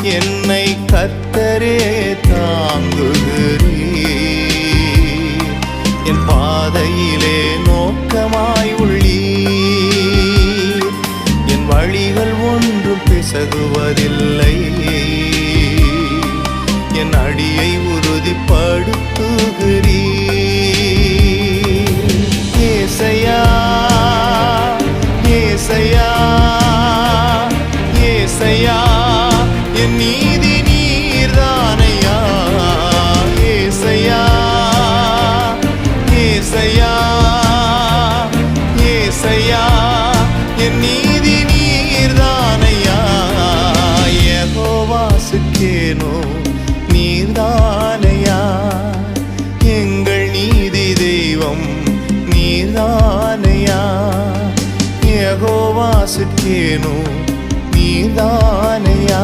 என்னை கர்த்தரே தாங்குகிறீர். என் பாதையிலே நோக்கமாய் உள்ளீர். என் வழிகள் ஒன்றும் பிசகுவதில்லை. என் அடியை உறுதிப்படுத்துகிறீர். ஏசையா ஏசையா ஏசையா, என் நீதி நீர்தானையா. ஏசையா ஏசையா ஏசையா, என் நீதி நீர்தானையா. யெகோவா சிக்கேனோ நீர்தானையா. எங்கள் நீதி தெய்வம் நீர்தானையா. யெகோவா சிக்கேனோ நீர்தானையா.